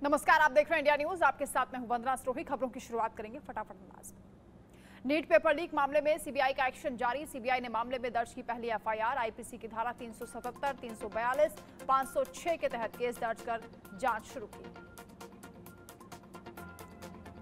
नमस्कार, आप देख रहे हैं इंडिया न्यूज। आपके साथ मैं हूं वंदना स्रोही। खबरों की शुरुआत करेंगे फटाफट अंदाज में। नीट पेपर लीक मामले में सीबीआई का एक्शन जारी। सीबीआई ने मामले में दर्ज की पहली एफआईआर। आईपीसी की धारा 377, 342, 506 के तहत केस दर्ज कर जांच शुरू की।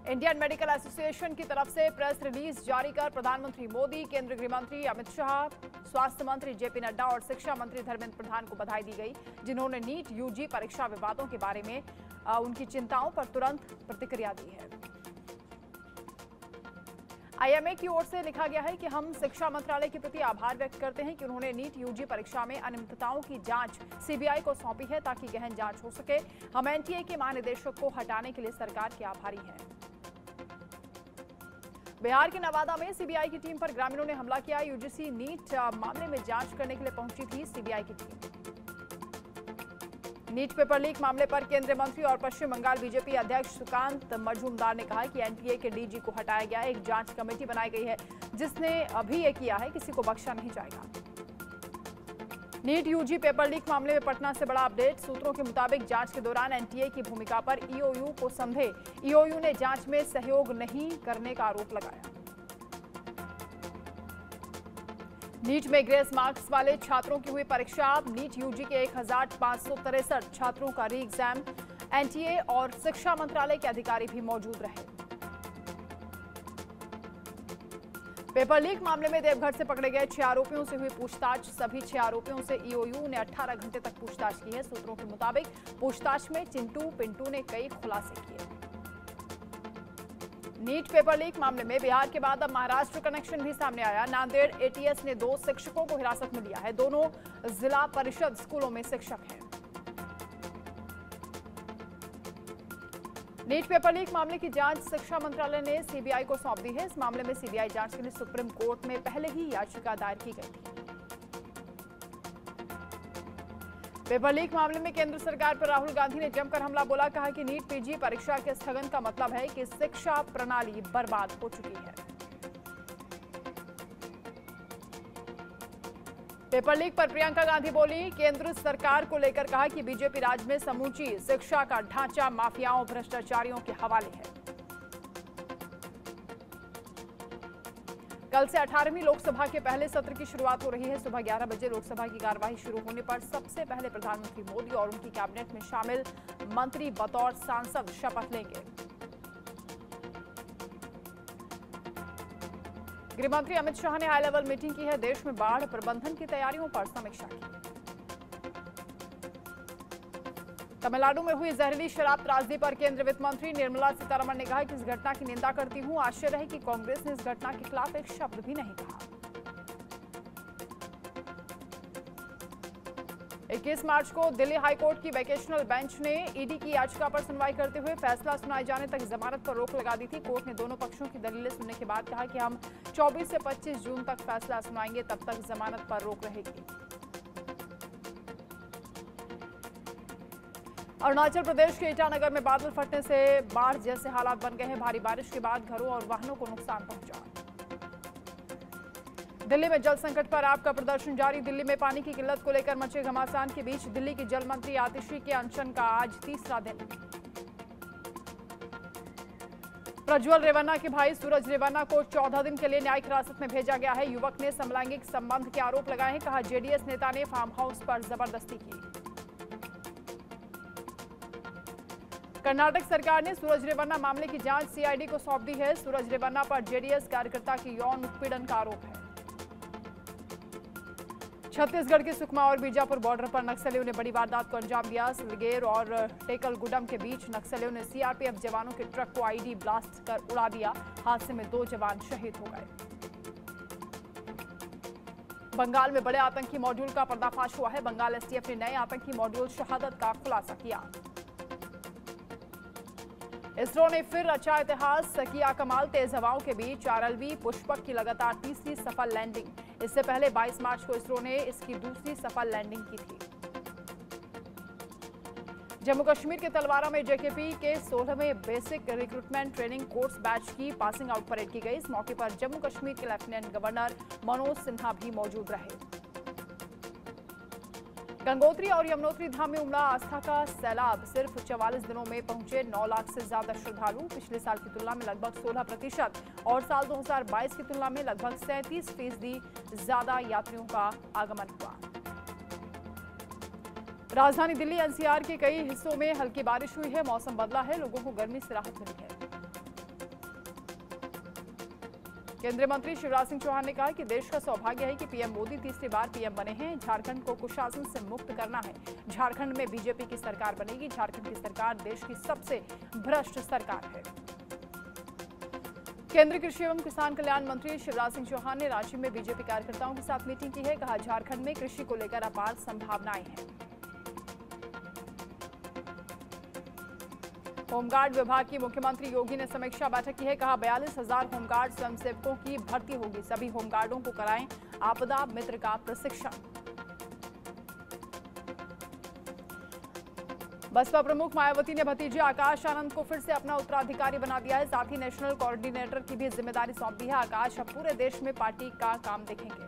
इंडियन मेडिकल एसोसिएशन की तरफ से प्रेस रिलीज जारी कर प्रधानमंत्री मोदी, केंद्रीय गृह मंत्री अमित शाह, स्वास्थ्य मंत्री जेपी नड्डा और शिक्षा मंत्री धर्मेंद्र प्रधान को बधाई दी गई, जिन्होंने नीट यूजी परीक्षा विवादों के बारे में उनकी चिंताओं पर तुरंत प्रतिक्रिया दी है। आईएमए की ओर से लिखा गया है कि हम शिक्षा मंत्रालय के प्रति आभार व्यक्त करते हैं कि उन्होंने नीट यूजी परीक्षा में अनियमितताओं की जांच सीबीआई को सौंपी है ताकि गहन जांच हो सके। हम एनटीए के महानिदेशक को हटाने के लिए सरकार के आभारी हैं। बिहार के नवादा में सीबीआई की टीम पर ग्रामीणों ने हमला किया। यूजीसी नीट मामले में जांच करने के लिए पहुंची थी सीबीआई की टीम। नीट पेपर लीक मामले पर केंद्रीय मंत्री और पश्चिम बंगाल बीजेपी अध्यक्ष सुकांत मजूमदार ने कहा कि एनटीए के डीजी को हटाया गया है। एक जांच कमेटी बनाई गई है जिसने अभी ये किया है, किसी को बख्शा नहीं जाएगा। नीट यूजी पेपर लीक मामले में पटना से बड़ा अपडेट। सूत्रों के मुताबिक जांच के दौरान एनटीए की भूमिका पर ईओयू को संदेह। ईओयू ने जांच में सहयोग नहीं करने का आरोप लगाया। नीट में ग्रेस मार्क्स वाले छात्रों की हुई परीक्षा। नीट यूजी के 1563 छात्रों का री एग्जाम। एनटीए और शिक्षा मंत्रालय के अधिकारी भी मौजूद रहे। पेपर लीक मामले में देवघर से पकड़े गए 6 आरोपियों से हुई पूछताछ। सभी 6 आरोपियों से ईओयू ने 18 घंटे तक पूछताछ की है। सूत्रों के मुताबिक पूछताछ में चिंटू पिंटू ने कई खुलासे किए। नीट पेपर लीक मामले में बिहार के बाद अब महाराष्ट्र कनेक्शन भी सामने आया। नांदेड़ एटीएस ने 2 शिक्षकों को हिरासत में लिया है। दोनों जिला परिषद स्कूलों में शिक्षक हैं। नीट पेपर लीक मामले की जांच शिक्षा मंत्रालय ने सीबीआई को सौंप दी है। इस मामले में सीबीआई जांच के लिए सुप्रीम कोर्ट में पहले ही याचिका दायर की गई थी। पेपर लीक मामले में केंद्र सरकार पर राहुल गांधी ने जमकर हमला बोला। कहा कि नीट पीजी परीक्षा के स्थगन का मतलब है कि शिक्षा प्रणाली बर्बाद हो चुकी है। पेपर लीक पर प्रियंका गांधी बोली। केंद्र सरकार को लेकर कहा कि बीजेपी राज में समूची शिक्षा का ढांचा माफियाओं भ्रष्टाचारियों के हवाले है। कल से 18वीं लोकसभा के पहले सत्र की शुरुआत हो रही है। सुबह 11 बजे लोकसभा की कार्यवाही शुरू होने पर सबसे पहले प्रधानमंत्री मोदी और उनकी कैबिनेट में शामिल मंत्री बतौर सांसद शपथ लेंगे। गृह मंत्री अमित शाह ने हाई लेवल मीटिंग की है। देश में बाढ़ प्रबंधन की तैयारियों पर समीक्षा की। तमिलनाडु में हुई जहरीली शराब त्रासदी पर केंद्रीय वित्त मंत्री निर्मला सीतारमण ने कहा कि इस घटना की निंदा करती हूं। आश्चर्य है कि कांग्रेस ने इस घटना के खिलाफ एक शब्द भी नहीं कहा। 21 मार्च को दिल्ली हाईकोर्ट की वेकेशनल बेंच ने ईडी की याचिका पर सुनवाई करते हुए फैसला सुनाए जाने तक जमानत पर रोक लगा दी थी। कोर्ट ने दोनों पक्षों की दलीलें सुनने के बाद कहा कि हम 24 से 25 जून तक फैसला सुनाएंगे, तब तक जमानत पर रोक रहेगी। अरुणाचल प्रदेश के ईटानगर में बादल फटने से बाढ़ जैसे हालात बन गए हैं। भारी बारिश के बाद घरों और वाहनों को नुकसान पहुंचा। दिल्ली में जल संकट पर आपका प्रदर्शन जारी। दिल्ली में पानी की किल्लत को लेकर मचे घमासान के बीच दिल्ली की जल मंत्री आतिशी के अनशन का आज तीसरा दिन। प्रज्वल रेवन्ना के भाई सूरज रेवन्ना को 14 दिन के लिए न्यायिक हिरासत में भेजा गया है। युवक ने समलैंगिक संबंध के आरोप लगाए हैं। कहा जेडीएस नेता ने फार्म हाउस पर जबरदस्ती की। कर्नाटक सरकार ने सूरज रेवन्ना मामले की जांच सीआईडी को सौंप दी है। सूरज रेवन्ना पर जेडीएस कार्यकर्ता की यौन उत्पीड़न का आरोप है। छत्तीसगढ़ के सुकमा और बीजापुर बॉर्डर पर नक्सलियों ने बड़ी वारदात को अंजाम दिया। सिलगेर और टेकलगुडम के बीच नक्सलियों ने सीआरपीएफ जवानों के ट्रक को आईडी ब्लास्ट कर उड़ा दिया। हादसे में 2 जवान शहीद हो गए। बंगाल में बड़े आतंकी मॉड्यूल का पर्दाफाश हुआ है। बंगाल एसटीएफ ने नए आतंकी मॉड्यूल शहादत का खुलासा किया। इसरो ने फिर रचा इतिहास, किया कमाल। तेज हवाओं के बीच आरएलवी पुष्पक की लगातार तीसरी सफल लैंडिंग। इससे पहले 22 मार्च को इसरो ने इसकी दूसरी सफल लैंडिंग की थी। जम्मू कश्मीर के तलवारा में जेकेपी के 16वें basic recruitment training course batch की पासिंग आउट परेड की गई। इस मौके पर जम्मू कश्मीर के लेफ्टिनेंट गवर्नर मनोज सिन्हा भी मौजूद रहे। गंगोत्री और यमुनोत्री धाम में उमड़ा आस्था का सैलाब। सिर्फ 44 दिनों में पहुंचे 9 लाख से ज्यादा श्रद्धालु। पिछले साल की तुलना में लगभग 16% और साल 2022 की तुलना में लगभग 37% ज्यादा यात्रियों का आगमन हुआ। राजधानी दिल्ली एनसीआर के कई हिस्सों में हल्की बारिश हुई है। मौसम बदला है, लोगों को गर्मी से राहत मिली है। केंद्रीय मंत्री शिवराज सिंह चौहान ने कहा कि देश का सौभाग्य है कि पीएम मोदी तीसरी बार पीएम बने हैं। झारखंड को कुशासन से मुक्त करना है। झारखंड में बीजेपी की सरकार बनेगी। झारखंड की सरकार देश की सबसे भ्रष्ट सरकार है। केंद्रीय कृषि एवं किसान कल्याण मंत्री शिवराज सिंह चौहान ने रांची में बीजेपी कार्यकर्ताओं के साथ मीटिंग की है। कहा, झारखंड में कृषि को लेकर अपार संभावनाएं हैं। होमगार्ड विभाग की मुख्यमंत्री योगी ने समीक्षा बैठक की है। कहा, 42,000 होमगार्ड स्वयंसेवकों की भर्ती होगी। सभी होमगार्डों को कराएं आपदा मित्र का प्रशिक्षण। बसपा प्रमुख मायावती ने भतीजे आकाश आनंद को फिर से अपना उत्तराधिकारी बना दिया है। साथ ही नेशनल कोऑर्डिनेटर की भी जिम्मेदारी सौंप दी है। आकाश अब पूरे देश में पार्टी का काम देखेंगे।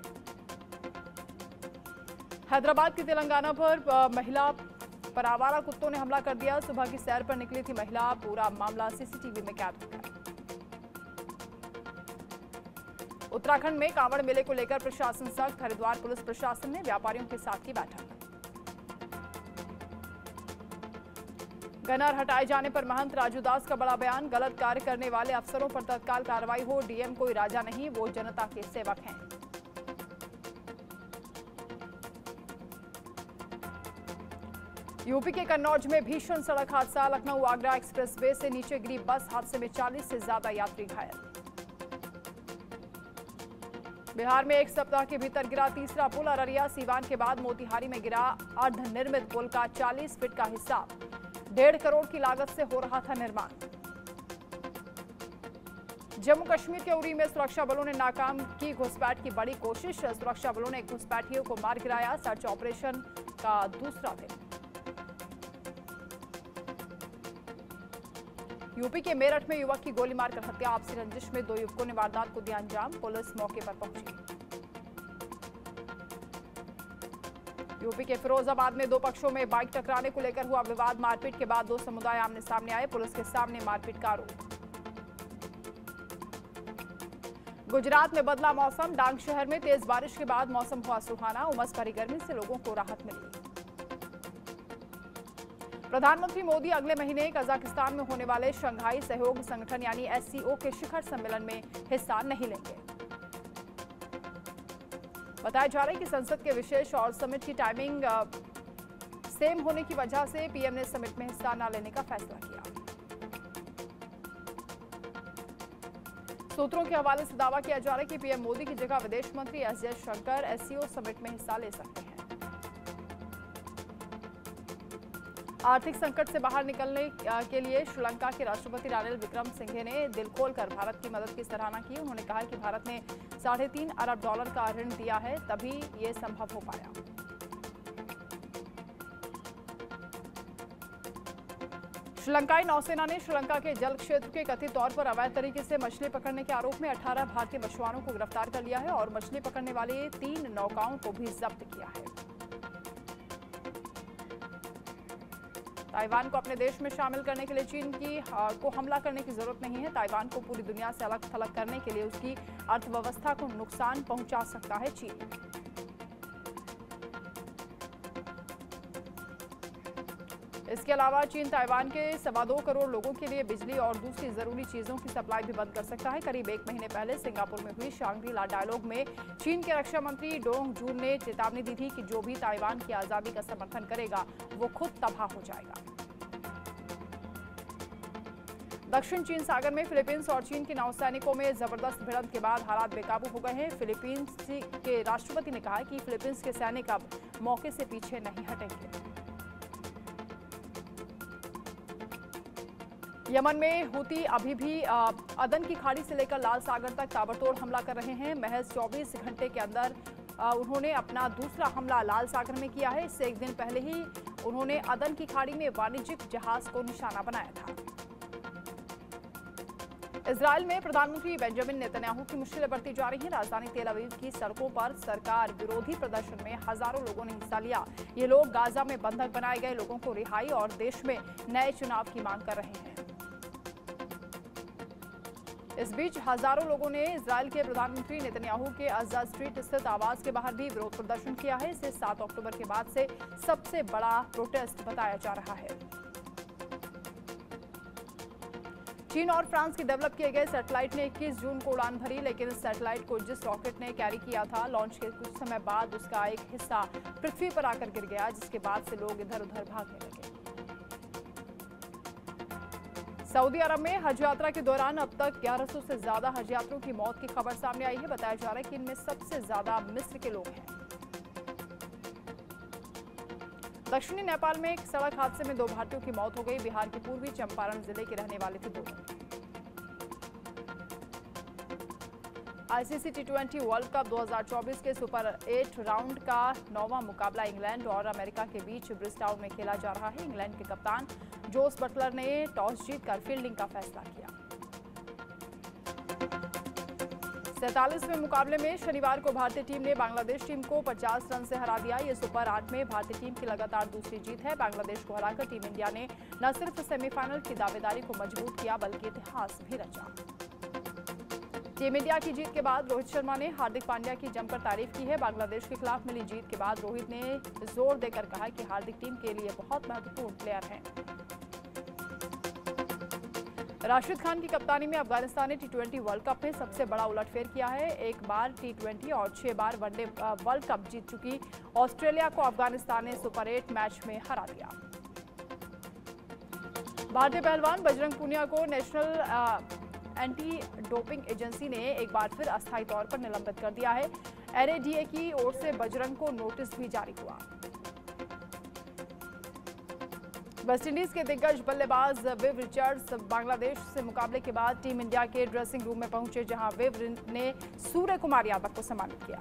हैदराबाद के तेलंगाना पर महिला पर आवारा कुत्तों ने हमला कर दिया। सुबह की सैर पर निकली थी महिला। पूरा मामला सीसीटीवी में कैद हो गया। उत्तराखंड में कांवड़ मेले को लेकर प्रशासन सख्त। हरिद्वार पुलिस प्रशासन ने व्यापारियों के साथ की बैठक। गनर हटाए जाने पर महंत राजू दास का बड़ा बयान। गलत कार्य करने वाले अफसरों पर तत्काल कार्रवाई हो। डीएम कोई राजा नहीं, वो जनता के सेवक हैं। यूपी के कन्नौज में भीषण सड़क हादसा। लखनऊ आगरा एक्सप्रेसवे से नीचे गिरी बस। हादसे में 40 से ज्यादा यात्री घायल। बिहार में एक सप्ताह के भीतर गिरा तीसरा पुल। अररिया सीवान के बाद मोतिहारी में गिरा अर्धनिर्मित पुल का 40 फीट का हिस्सा। 1.5 करोड़ की लागत से हो रहा था निर्माण। जम्मू कश्मीर के उरी में सुरक्षा बलों ने नाकाम की घुसपैठ की बड़ी कोशिश। सुरक्षा बलों ने घुसपैठियों को मार गिराया। सर्च ऑपरेशन का दूसरा दिन। यूपी के मेरठ में युवक की गोली मारकर हत्या। आपसी रंजिश में 2 युवकों ने वारदात को दिया अंजाम। पुलिस मौके पर पहुंची। यूपी के फिरोजाबाद में 2 पक्षों में बाइक टकराने को लेकर हुआ विवाद। मारपीट के बाद 2 समुदाय आमने सामने आए। पुलिस के सामने मारपीट का आरोप। गुजरात में बदला मौसम। डांग शहर में तेज बारिश के बाद मौसम हुआ सुहाना। उमस भरी गर्मी से लोगों को राहत मिली। प्रधानमंत्री मोदी अगले महीने कजाकिस्तान में होने वाले शंघाई सहयोग संगठन यानी एससीओ के शिखर सम्मेलन में हिस्सा नहीं लेंगे। बताया जा रहा है कि संसद के विशेष और समिट की टाइमिंग सेम होने की वजह से पीएम ने समिट में हिस्सा न लेने का फैसला किया। सूत्रों के हवाले से दावा किया जा रहा है कि पीएम मोदी की जगह विदेश मंत्री एस जयशंकर एससीओ समिट में हिस्सा ले सकते हैं। आर्थिक संकट से बाहर निकलने के लिए श्रीलंका के राष्ट्रपति रानिल विक्रमसिंघे ने दिल खोलकर भारत की मदद की सराहना की। उन्होंने कहा कि भारत ने $3.5 अरब का ऋण दिया है, तभी ये संभव हो पाया। श्रीलंकाई नौसेना ने श्रीलंका के जल क्षेत्र के कथित तौर पर अवैध तरीके से मछली पकड़ने के आरोप में 18 भारतीय मछुआरों को गिरफ्तार कर लिया है और मछली पकड़ने वाली 3 नौकाओं को भी जब्त किया है। ताइवान को अपने देश में शामिल करने के लिए चीन को हमला करने की जरूरत नहीं है। ताइवान को पूरी दुनिया से अलग थलग करने के लिए उसकी अर्थव्यवस्था को नुकसान पहुंचा सकता है चीन। इसके अलावा चीन ताइवान के 2.25 करोड़ लोगों के लिए बिजली और दूसरी जरूरी चीजों की सप्लाई भी बंद कर सकता है। करीब 1 महीने पहले सिंगापुर में हुई शांग्री-ला डायलॉग में चीन के रक्षा मंत्री डोंग जून ने चेतावनी दी थी कि जो भी ताइवान की आजादी का समर्थन करेगा वो खुद तबाह हो जाएगा। दक्षिण चीन सागर में फिलीपींस और चीन के नौसैनिकों में जबरदस्त भिड़ंत के बाद हालात बेकाबू हो गए हैं। फिलीपींस के राष्ट्रपति ने कहा कि फिलीपींस के सैनिक अब मौके से पीछे नहीं हटेंगे। यमन में हुती अभी भी अदन की खाड़ी से लेकर लाल सागर तक ताबड़तोड़ हमला कर रहे हैं। महज 24 घंटे के अंदर उन्होंने अपना दूसरा हमला लाल सागर में किया है। इससे एक दिन पहले ही उन्होंने अदन की खाड़ी में वाणिज्यिक जहाज को निशाना बनाया था। इजराइल में प्रधानमंत्री बेंजामिन नेतन्याहू की मुश्किलें बढ़ती जा रही हैं। राजधानी तेल अवीव की सड़कों पर सरकार विरोधी प्रदर्शन में हजारों लोगों ने हिस्सा लिया। ये लोग गाजा में बंधक बनाए गए लोगों को रिहाई और देश में नए चुनाव की मांग कर रहे हैं। इस बीच हजारों लोगों ने इजराइल के प्रधानमंत्री नेतन्याहू के अज़ा स्ट्रीट स्थित आवास के बाहर भी विरोध प्रदर्शन किया है। इसे 7 अक्टूबर के बाद से सबसे बड़ा प्रोटेस्ट बताया जा रहा है। चीन और फ्रांस के डेवलप किए गए सैटेलाइट ने 21 जून को उड़ान भरी, लेकिन इस सैटेलाइट को जिस रॉकेट ने कैरी किया था, लॉन्च के कुछ समय बाद उसका एक हिस्सा पृथ्वी पर आकर गिर गया, जिसके बाद से लोग इधर उधर भागने लगे। सऊदी अरब में हज यात्रा के दौरान अब तक 1100 से ज्यादा हज यात्रियों की मौत की खबर सामने आई है। बताया जा रहा है कि इनमें सबसे ज्यादा मिस्र के लोग हैं। दक्षिणी नेपाल में एक सड़क हादसे में 2 भारतीयों की मौत हो गई। बिहार के पूर्वी चंपारण जिले के रहने वाले थे दोनों। आईसीसी टी20 वर्ल्ड कप 2024 के सुपर 8 राउंड का 9वां मुकाबला इंग्लैंड और अमेरिका के बीच ब्रिस्टाउन में खेला जा रहा है। इंग्लैंड के कप्तान जोस बटलर ने टॉस जीतकर फील्डिंग का फैसला किया। 47वें मुकाबले में शनिवार को भारतीय टीम ने बांग्लादेश टीम को 50 रन से हरा दिया। ये सुपर 8 में भारतीय टीम की लगातार दूसरी जीत है। बांग्लादेश को हराकर टीम इंडिया ने न सिर्फ सेमीफाइनल की दावेदारी को मजबूत किया, बल्कि इतिहास भी रचा। टीम इंडिया की जीत के बाद रोहित शर्मा ने हार्दिक पांड्या की जमकर तारीफ की है। बांग्लादेश के खिलाफ मिली जीत के बाद रोहित ने जोर देकर कहा कि हार्दिक टीम के लिए बहुत महत्वपूर्ण प्लेयर हैं। राशिद खान की कप्तानी में अफगानिस्तान ने टी20 वर्ल्ड कप में सबसे बड़ा उलटफेर किया है। एक बार टी20 और 6 बार वनडे वर्ल्ड कप जीत चुकी ऑस्ट्रेलिया को अफगानिस्तान ने सुपर 8 मैच में हरा दिया। भारतीय पहलवान बजरंग पूनिया को नेशनल एंटी डोपिंग एजेंसी ने एक बार फिर अस्थायी तौर पर निलंबित कर दिया है। एनएडीए की ओर से बजरंग को नोटिस भी जारी हुआ। वेस्टइंडीज के दिग्गज बल्लेबाज विव रिचर्ड्स बांग्लादेश से मुकाबले के बाद टीम इंडिया के ड्रेसिंग रूम में पहुंचे, जहां विव ने सूर्य कुमार यादव को सम्मानित किया।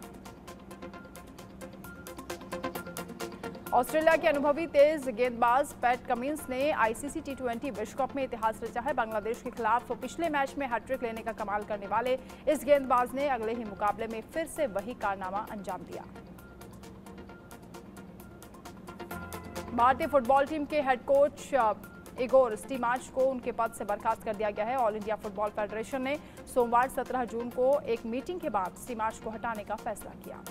ऑस्ट्रेलिया के अनुभवी तेज गेंदबाज पैट कमिंस ने आईसीसी टी20 विश्व कप में इतिहास रचा है। बांग्लादेश के खिलाफ पिछले मैच में हैट्रिक लेने का कमाल करने वाले इस गेंदबाज ने अगले ही मुकाबले में फिर से वही कारनामा अंजाम दिया। भारतीय फुटबॉल टीम के हेड कोच इगोर स्टीमाच को उनके पद से बर्खास्त कर दिया गया है। ऑल इंडिया फुटबॉल फेडरेशन ने सोमवार 17 जून को एक मीटिंग के बाद स्टीमाच को हटाने का फैसला किया।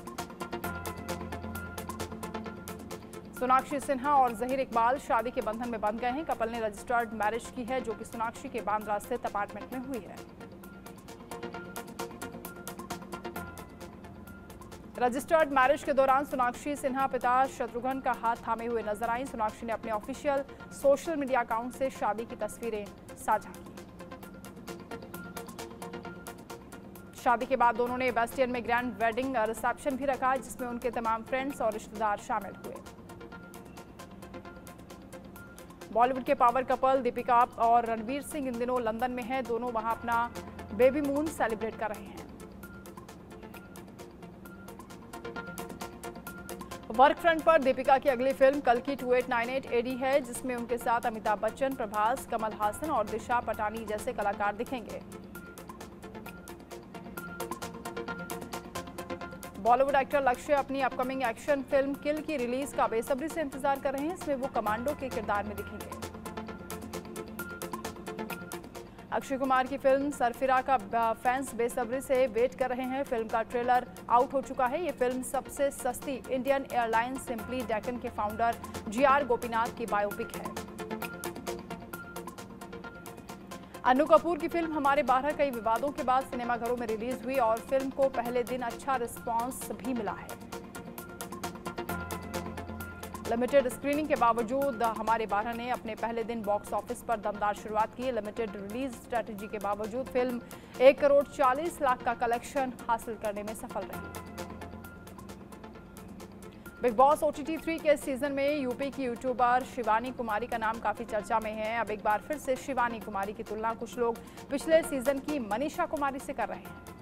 सोनाक्षी सिन्हा और जहीर इकबाल शादी के बंधन में बंध गए हैं। कपल ने रजिस्टर्ड मैरिज की है, जो कि सोनाक्षी के बांद्रा स्थित अपार्टमेंट में हुई है। रजिस्टर्ड मैरिज के दौरान सोनाक्षी सिन्हा पिता शत्रुघ्न का हाथ थामे हुए नजर आईं। सोनाक्षी ने अपने ऑफिशियल सोशल मीडिया अकाउंट से शादी की तस्वीरें साझा की। शादी के बाद दोनों ने बेस्टियन में ग्रैंड वेडिंग रिसेप्शन भी रखा, जिसमें उनके तमाम फ्रेंड्स और रिश्तेदार शामिल हुए। बॉलीवुड के पावर कपल दीपिका और रणवीर सिंह इन दिनों लंदन में हैं। दोनों वहां अपना बेबी मून सेलिब्रेट कर रहे हैं। वर्क फ्रंट पर दीपिका की अगली फिल्म कल्कि 2898 एडी है, जिसमें उनके साथ अमिताभ बच्चन, प्रभास, कमल हासन और दिशा पटानी जैसे कलाकार दिखेंगे। बॉलीवुड एक्टर लक्ष्य अपनी अपकमिंग एक्शन फिल्म किल की रिलीज का बेसब्री से इंतजार कर रहे हैं। इसमें वो कमांडो के किरदार में दिखेंगे। अक्षय कुमार की फिल्म सरफिरा का फैंस बेसब्री से वेट कर रहे हैं। फिल्म का ट्रेलर आउट हो चुका है। ये फिल्म सबसे सस्ती इंडियन एयरलाइंस सिंपली डेक्कन के फाउंडर जीआर गोपीनाथ की बायोपिक है। अन्नू कपूर की फिल्म हमारे 12 कई विवादों के बाद सिनेमाघरों में रिलीज हुई और फिल्म को पहले दिन अच्छा रिस्पांस भी मिला है। लिमिटेड स्क्रीनिंग के बावजूद हमारे 12 ने अपने पहले दिन बॉक्स ऑफिस पर दमदार शुरुआत की। लिमिटेड रिलीज स्ट्रेटजी के बावजूद फिल्म 1 करोड़ 40 लाख का कलेक्शन हासिल करने में सफल रही। बिग बॉस OTT 3 के सीजन में यूपी की यूट्यूबर शिवानी कुमारी का नाम काफी चर्चा में है। अब एक बार फिर से शिवानी कुमारी की तुलना कुछ लोग पिछले सीजन की मनीषा कुमारी से कर रहे हैं।